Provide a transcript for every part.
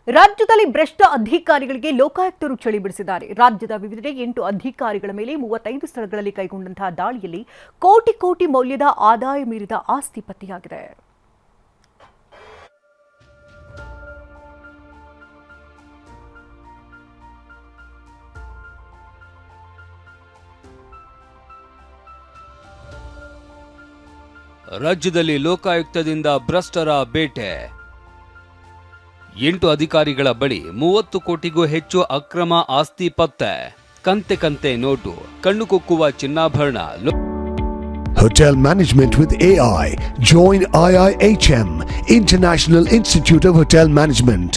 ರಾಜ್ಯದಲ್ಲಿ ಭ್ರಷ್ಟ ಅಧಿಕಾರಿಗಳಿಗೆ ಲೋಕಾಯುಕ್ತರು ಚಳಿ ಬಿಡಿಸಿದ್ದಾರೆ. ರಾಜ್ಯದ ವಿವಿಧೆಡೆ 8 ಅಧಿಕಾರಿಗಳ ಮೇಲೆ 35 ಸ್ಥಳಗಳಲ್ಲಿ ಕೈಗೊಂಡಂತಹ ದಾಳಿಯಲ್ಲಿ ಕೋಟಿ ಮೌಲ್ಯದ ಆದಾಯ ಮೀರಿದ ಆಸ್ತಿ ಪತ್ತೆಯಾಗಿದೆ. ರಾಜ್ಯದಲ್ಲಿ ಲೋಕಾಯುಕ್ತದಿಂದ ಭ್ರಷ್ಟರ ಬೇಟೆ. 8 ಅಧಿಕಾರಿಗಳ ಬಳಿ 30 ಕೋಟಿಗೂ ಹೆಚ್ಚು ಅಕ್ರಮ ಆಸ್ತಿ ಪತ್ತೆ. ಕಂತೆ ನೋಟು, ಕಣ್ಣು ಕುಕ್ಕುವ ಚಿನ್ನಾಭರಣ. Hotel Management with AI. Join IIHM, International Institute of Hotel Management.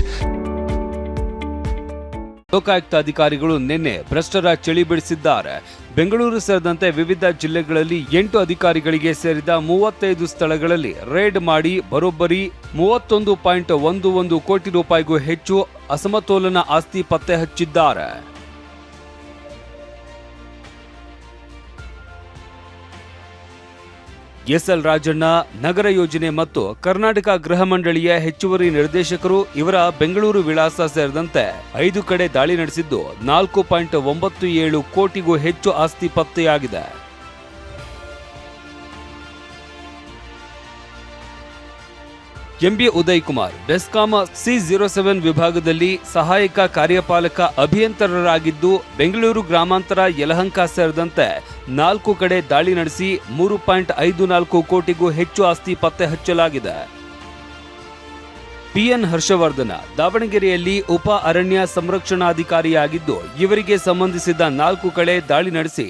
Lokayukta ಅಧಿಕಾರಿಗಳು ನಿನ್ನೆ ಭ್ರಷ್ಟರ ಚಳಿ ಬಿಡಿಸಿದ್ದಾರೆ. ಬೆಂಗಳೂರು ಸೇರಿದಂತೆ ವಿವಿಧ ಜಿಲ್ಲೆಗಳಲ್ಲಿ 8 ಅಧಿಕಾರಿಗಳಿಗೆ ಸೇರಿದ 35 ಸ್ಥಳಗಳಲ್ಲಿ ರೇಡ್ ಮಾಡಿ ಬರೋಬ್ಬರಿ 31.11 ಕೋಟಿ ರೂಪಾಯಿಗೂ ಹೆಚ್ಚು ಅಸಮತೋಲನ ಆಸ್ತಿ ಪತ್ತೆ ಹಚ್ಚಿದ್ದಾರೆ. ಎಸ್ಎಲ್ ರಾಜಣ್ಣ, ನಗರ ಯೋಜನೆ ಮತ್ತು ಕರ್ನಾಟಕ ಗೃಹ ಮಂಡಳಿಯ ಹೆಚ್ಚುವರಿ ನಿರ್ದೇಶಕರು ಇವರ ಬೆಂಗಳೂರು ವಿಳಾಸ ಸೇರಿದಂತೆ 5 ಕಡೆ ದಾಳಿ ನಡೆಸಿದ್ದು 4.97 ಕೋಟಿಗೂ ಹೆಚ್ಚು ಆಸ್ತಿ ಪತ್ತೆಯಾಗಿದೆ. ಎಂಬಿ ಉದಯ್ ಕುಮಾರ್ ಬೆಸ್ಕಾಂ C07 ವಿಭಾಗದಲ್ಲಿ ಸಹಾಯಕ ಕಾರ್ಯಪಾಲಕ ಅಭಿಯಂತರರಾಗಿದ್ದು ಬೆಂಗಳೂರು ಗ್ರಾಮಾಂತರ, ಯಲಹಂಕ ಸೇರಿದಂತೆ 4 ಕಡೆ ದಾಳಿ ನಡೆಸಿ 3.54 ಕೋಟಿಗೂ ಹೆಚ್ಚು ಆಸ್ತಿ ಪತ್ತೆ ಹಚ್ಚಲಾಗಿದೆ. ಪಿಎನ್ ಹರ್ಷವರ್ಧನ ದಾವಣಗೆರೆಯಲ್ಲಿ ಉಪ ಅರಣ್ಯ ಸಂರಕ್ಷಣಾಧಿಕಾರಿಯಾಗಿದ್ದು ಇವರಿಗೆ ಸಂಬಂಧಿಸಿದ 4 ಕಡೆ ದಾಳಿ ನಡೆಸಿ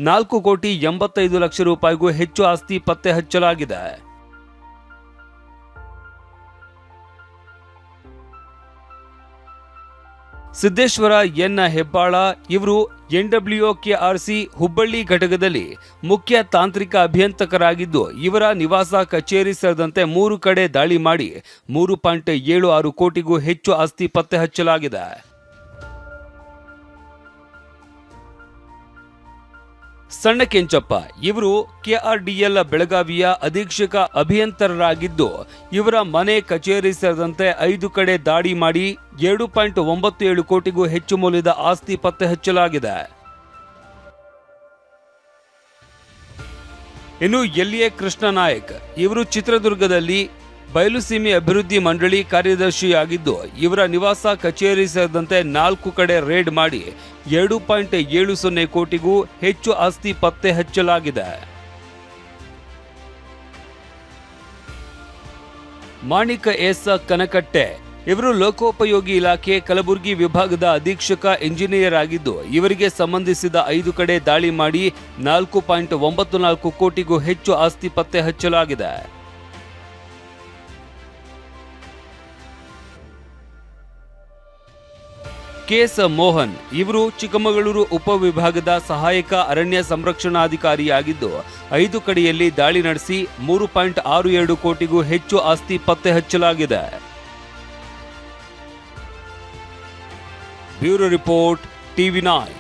4.85 ಕೋಟಿ ರೂಪಾಯಿಗೂ ಹೆಚ್ಚು ಆಸ್ತಿ ಪತ್ತೆ ಹಚ್ಚಲಾಗಿದೆ. ಸಿದ್ದೇಶ್ವರ ಎನ್ ಹೆಬ್ಬಾಳ ಇವರು NWKRC ಹುಬ್ಬಳ್ಳಿ ಘಟಕದಲ್ಲಿ ಮುಖ್ಯ ತಾಂತ್ರಿಕ ಅಭಿಯಂತಕರಾಗಿದ್ದು ಇವರ ನಿವಾಸ, ಕಚೇರಿ ಸೇರಿದಂತೆ 3 ಕಡೆ ದಾಳಿ ಮಾಡಿ 3.76 ಕೋಟಿಗೂ ಹೆಚ್ಚು ಆಸ್ತಿ ಪತ್ತೆ ಹಚ್ಚಲಾಗಿದೆ. ಸಣ್ಣ ಕೆಂಚಪ್ಪ ಇವರು KRDL ಬೆಳಗಾವಿಯ ಅಧೀಕ್ಷಕ ಅಭಿಯಂತರರಾಗಿದ್ದು ಇವರ ಮನೆ, ಕಚೇರಿ ಸೇರಿದಂತೆ 5 ಕಡೆ ದಾಳಿ ಮಾಡಿ 2.97 ಕೋಟಿಗೂ ಹೆಚ್ಚು ಮೌಲ್ಯದ ಆಸ್ತಿ ಪತ್ತೆ ಹಚ್ಚಲಾಗಿದೆ. ಇನ್ನು LA ಕೃಷ್ಣ ನಾಯಕ್ ಇವರು ಚಿತ್ರದುರ್ಗದಲ್ಲಿ ಬಯಲುಸೀಮೆ ಅಭಿವೃದ್ಧಿ ಮಂಡಳಿ ಕಾರ್ಯದರ್ಶಿಯಾಗಿದ್ದು ಇವರ ನಿವಾಸ, ಕಚೇರಿ ಸೇರಿದಂತೆ 4 ಕಡೆ ರೇಡ್ ಮಾಡಿ 2.70 ಕೋಟಿಗೂ ಹೆಚ್ಚು ಆಸ್ತಿ ಪತ್ತೆ ಹಚ್ಚಲಾಗಿದೆ. ಮಾಣಿಕ ಎಸ್ ಕನಕಟ್ಟೆ ಇವರು ಲೋಕೋಪಯೋಗಿ ಇಲಾಖೆ ಕಲಬುರಗಿ ವಿಭಾಗದ ಅಧೀಕ್ಷಕ ಇಂಜಿನಿಯರ್ ಆಗಿದ್ದು ಇವರಿಗೆ ಸಂಬಂಧಿಸಿದ 5 ಕಡೆ ದಾಳಿ ಮಾಡಿ 4.94 ಕೋಟಿಗೂ ಹೆಚ್ಚು ಆಸ್ತಿ ಪತ್ತೆ ಹಚ್ಚಲಾಗಿದೆ. ಕೆಎಸ್ ಮೋಹನ್ ಇವರು ಚಿಕ್ಕಮಗಳೂರು ಉಪವಿಭಾಗದ ಸಹಾಯಕ ಅರಣ್ಯ ಸಂರಕ್ಷಣಾಧಿಕಾರಿಯಾಗಿದ್ದು 5 ಕಡೆಯಲ್ಲಿ ದಾಳಿ ನಡೆಸಿ 3.62 ಕೋಟಿಗೂ ಹೆಚ್ಚು ಆಸ್ತಿ ಪತ್ತೆ ಹಚ್ಚಲಾಗಿದೆ. Bureau report, TV9.